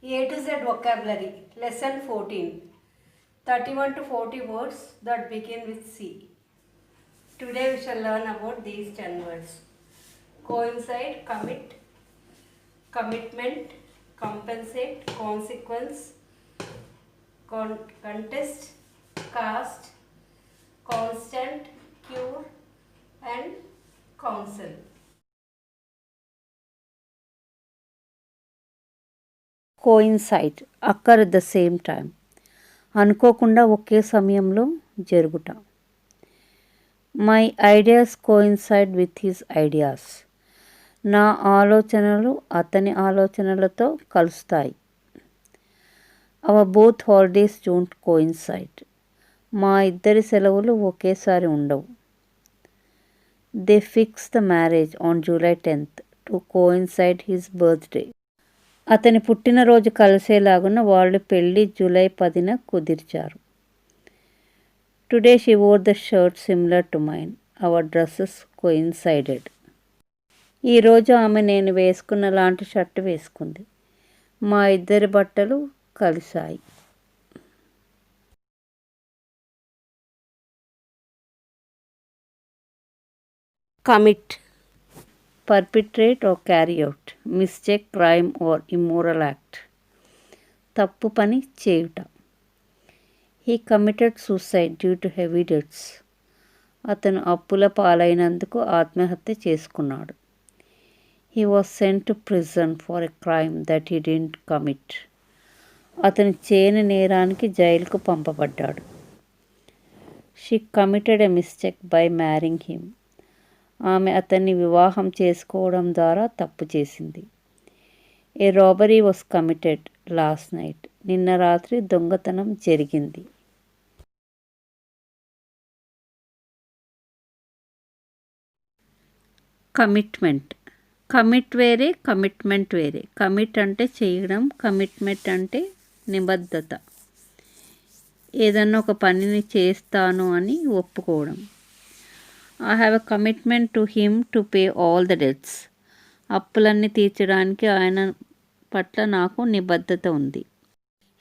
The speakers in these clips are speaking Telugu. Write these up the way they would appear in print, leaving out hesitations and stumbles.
A to Z vocabulary, lesson 14. 31 to 40 words that begin with C. Today we shall learn about these 10 words. Coincide, commit, commitment, compensate, consequence, contest, cast, constant, cure, and counsel. Coincide occur at the same time, అనుకోకుండా ఒకే సమయంలో జరుగుట. My ideas coincide with his ideas, నా ఆలోచనలు అతని ఆలోచనలతో కలుస్తాయి. Our both holidays don't coincide, మా ఇద్దరి సెలవులు ఒకేసారి ఉండవు. They fix the marriage on July 10th to coincide his birthday. అతని పుట్టినరోజు కలిసేలాగున వాళ్ళు పెళ్ళి జూలై 10న కుదిర్చారు. Today she wore the shirt similar to mine, our dresses coincided. ఈరోజు ఆమె నేను వేసుకున్న లాంటి షర్టు వేసుకుంది, మా ఇద్దరి బట్టలు కలిశాయి. Commit, perpetrate or carry out, mistake, crime or immoral act, తప్పు పని చేయుట. He committed suicide due to heavy debts, అతను అప్పుల పాలైనందుకు ఆత్మహత్య చేసుకున్నాడు. He was sent to prison for a crime that he didn't commit, అతను చేయని నేరానికి జైలుకు పంపబడ్డాడు. She committed a mistake by marrying him, ఆమె అతన్ని వివాహం చేసుకోవడం ద్వారా తప్పు చేసింది. A robbery was committed last night, నిన్న రాత్రి దొంగతనం జరిగింది. కమిట్మెంట్, కమిట్ వేరే, కమిట్మెంట్ వేరే. కమిట్ అంటే చేయడం, కమిట్మెంట్ అంటే నిబద్ధత. ఏదన్నా ఒక పనిని చేస్తాను అని ఒప్పుకోవడం. I have a commitment to him to pay all the debts, అప్పులన్నీ తీర్చడానికి ఆయన పట్ల నాకు నిబద్ధత ఉంది.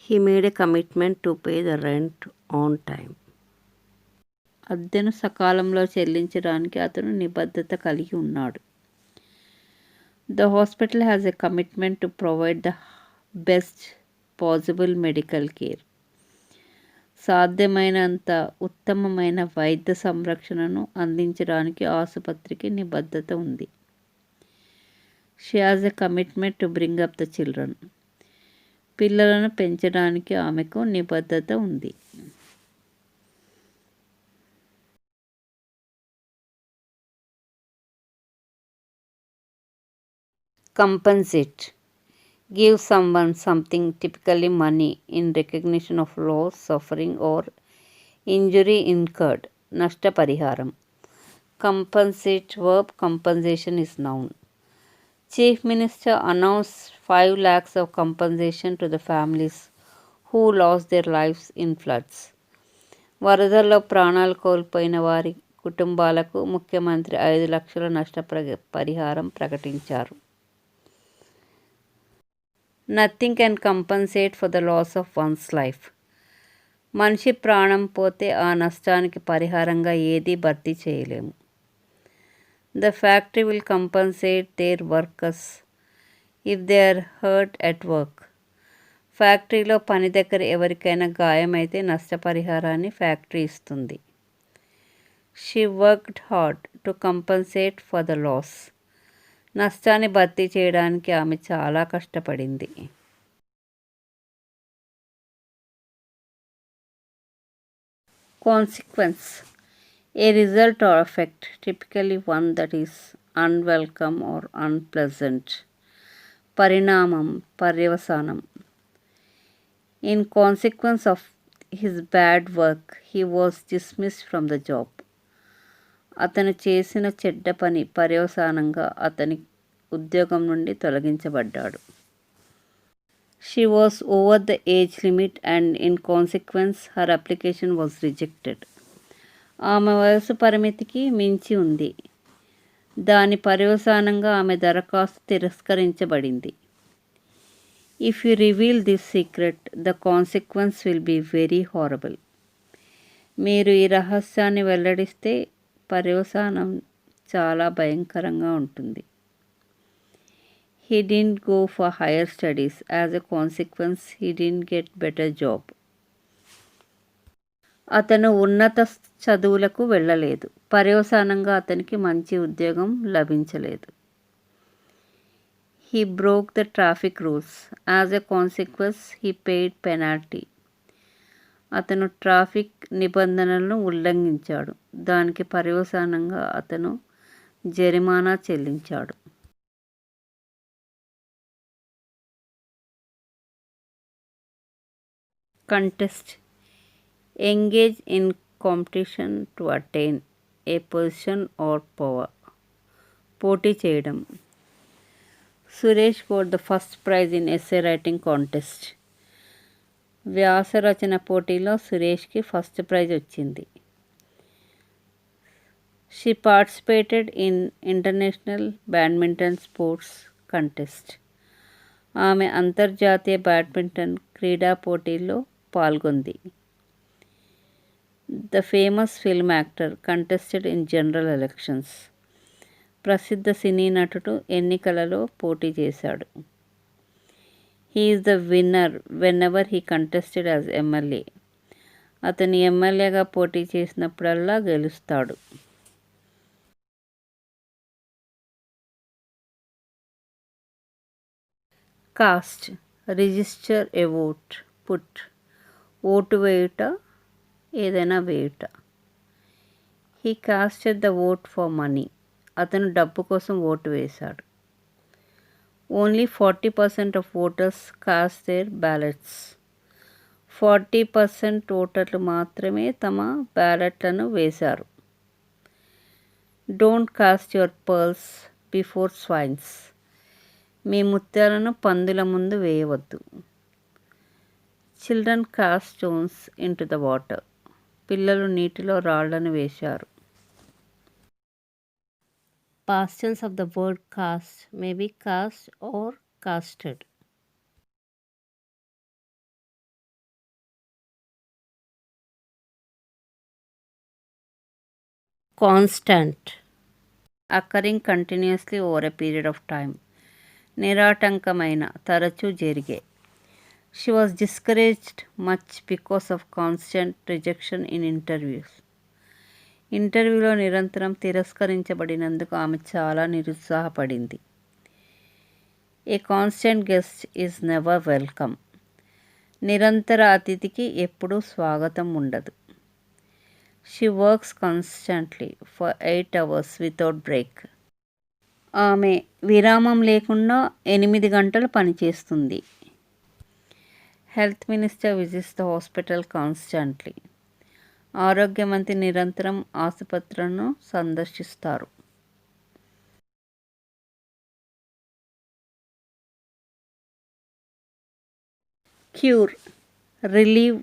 He made a commitment to pay the rent on time, అద్దెను సకాలంలో చెల్లించడానికి అతను నిబద్ధత కలిగి ఉన్నాడు. The hospital has a commitment to provide the best possible medical care, సాధ్యమైనంత ఉత్తమమైన వైద్య సంరక్షణను అందించడానికి ఆసుపత్రికి నిబద్ధత ఉంది. She has a commitment to bring up the children, పిల్లలను పెంచడానికి ఆమెకు నిబద్ధత ఉంది. Compensate, give someone something, typically money, in recognition of loss, suffering or injury incurred. నష్టపరిహారం. Compensate verb, compensation is noun. Chief Minister announced 5 lakhs of compensation to the families who lost their lives in floods. వరదల్లో ప్రాణాలు కోల్పోయిన వారి కుటుంబాలకు ముఖ్యమంత్రి 5 లక్షల నష్టపరిహారం ప్రకటించారు. Nothing can compensate for the loss of one's life, మనిషి ప్రాణం పోతే ఆ నష్టానికి పరిహారంగా ఏదీ భర్తీ చేయలేము. The factory will compensate their workers if they are hurt at work, ఫ్యాక్టరీలో పని దగ్గర ఎవరికైనా గాయమైతే నష్టపరిహారాన్ని ఫ్యాక్టరీ ఇస్తుంది. She worked hard to compensate for the loss, నష్టాన్ని భర్తీ చేయడానికి ఆమె చాలా కష్టపడింది. Consequence, a result or effect, typically one that is unwelcome or unpleasant. పరిణామం, పర్యవసానం. In consequence of his bad work he was dismissed from the job, అతను చేసిన చెడ్డ పని పర్యవసానంగా అతని ఉద్యోగం నుండి తొలగించబడ్డాడు. She was over the age limit and in consequence her application was rejected, ఆమె వయసు పరిమితికి మించి ఉంది, దాని పర్యవసానంగా ఆమె దరఖాస్తు తిరస్కరించబడింది. If you reveal this secret, the consequence will be very horrible. మీరు ఈ రహస్యాన్ని వెల్లడిస్తే పర్యవసానం చాలా భయంకరంగా ఉంటుంది. He didn't go for higher studies. As a consequence, he didn't get better job. అతను ఉన్నత చదువులకు వెళ్ళలేదు. పర్యవసానంగా అతనికి మంచి ఉద్యోగం లభించలేదు. He broke the traffic rules. As a consequence, he paid penalty. అతను ట్రాఫిక్ నిబంధనలను ఉల్లంఘించాడు. దానికి పర్యవసానంగా అతను జరిమానా చెల్లించాడు. Contest. Engage in competition to attain a position or power. పోటీ చేయడం. Suresh got the first prize in essay writing contest. వ్యాస రచన పోటీలో సురేష్కి ఫస్ట్ ప్రైజ్ వచ్చింది. She participated in international badminton sports contest. ఆమె అంతర్జాతీయ బ్యాడ్మింటన్ క్రీడా పోటీల్లో పాల్గొంది. The famous film actor contested in general elections. ప్రసిద్ధ సినీ నటుడు ఎన్నికలలో పోటీ చేశాడు. He is the winner whenever he contested as MLA. అతను ఎమ్మెల్యేగా పోటీ చేసినప్పుడల్లా గెలుస్తాడు. Cast. Register a vote. Put. Vote వేయుట, ఏదైనా వేయుట. He casted the vote for money. అతను డబ్బు కోసం ఓటు వేశాడు. Only 40% of voters cast their ballots. 40% ఓటర్లు మాత్రమే తమ బ్యాలెట్లను వేశారు. Don't cast your pearls before swines. మీ ముత్యాలను పందుల ముందు వేయవద్దు. Children cast stones into the water. పిల్లలు నీటిలో రాళ్లను వేశారు. Past tense of the word cast may be cast or casted. Constant. Occurring continuously over a period of time. నిరాటంకమైన, తరచూ జరిగే. She was discouraged much because of constant rejection in interviews. ఇంటర్వ్యూలో నిరంతరం తిరస్కరించబడినందుకు ఆమె చాలా నిరుత్సాహపడింది. A constant guest is never welcome. నిరంతర అతిథికి ఎప్పుడూ స్వాగతం ఉండదు. She works constantly for 8 hours without break. ఆమె విరామం లేకుండా 8 గంటలు పనిచేస్తుంది. Health minister visits the hospital constantly. ఆరోగ్య మంత్రి నిరంతరం ఆసుపత్రులను సందర్శిస్తారు. Cure. Relieve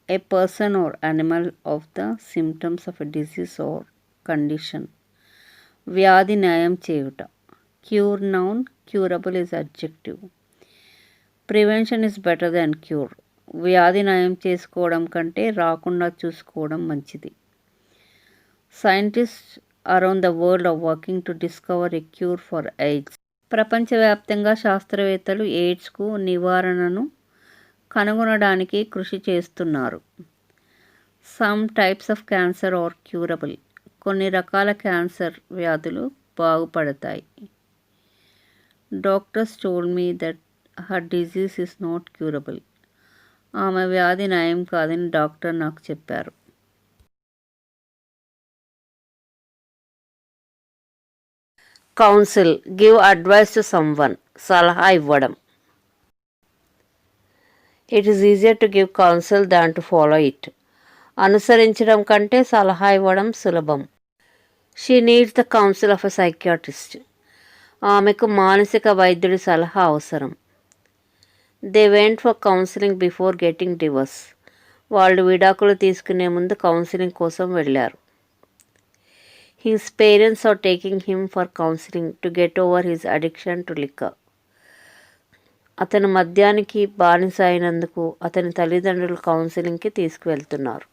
a person or animal of the symptoms of a disease or condition. వ్యాధి నయం చేయుట. Cure noun, curable is adjective. Prevention is better than cure. వ్యాధి నయం చేసుకోవడం కంటే రాకుండా చూసుకోవడం మంచిది. Scientist around the world are working to discover a cure for AIDS. ప్రపంచవ్యాప్తంగా శాస్త్రవేత్తలు ఎయిడ్స్కు నివారణను కనుగొనడానికి కృషి చేస్తున్నారు. Some types of cancer are curable. కొన్ని రకాల క్యాన్సర్ వ్యాధులు బాగుపడతాయి. Doctors told me that her disease is not curable. ఆమె వ్యాధి నయం కాదని డాక్టర్ నాకు చెప్పారు. Counsel. Give advice to someone. సలహా ఇవ్వడం. It is easier to give counsel than to follow it. అనుసరించడం కంటే సలహా ఇవ్వడం సులభం. She needs the counsel of a psychiatrist. ఆమెకు మానసిక వైద్యుడి సలహా అవసరం. They went for counselling before getting divorce. వాళ్ళు విడాకులు తీసుకునే ముందు కౌన్సిలింగ్ కోసం వెళ్ళారు. His parents are taking him for counselling to get over his addiction to liquor. అతను మద్యానికి బానిస అయినందుకు అతని తల్లిదండ్రులు కౌన్సిలింగ్కి తీసుకువెళ్తున్నారు.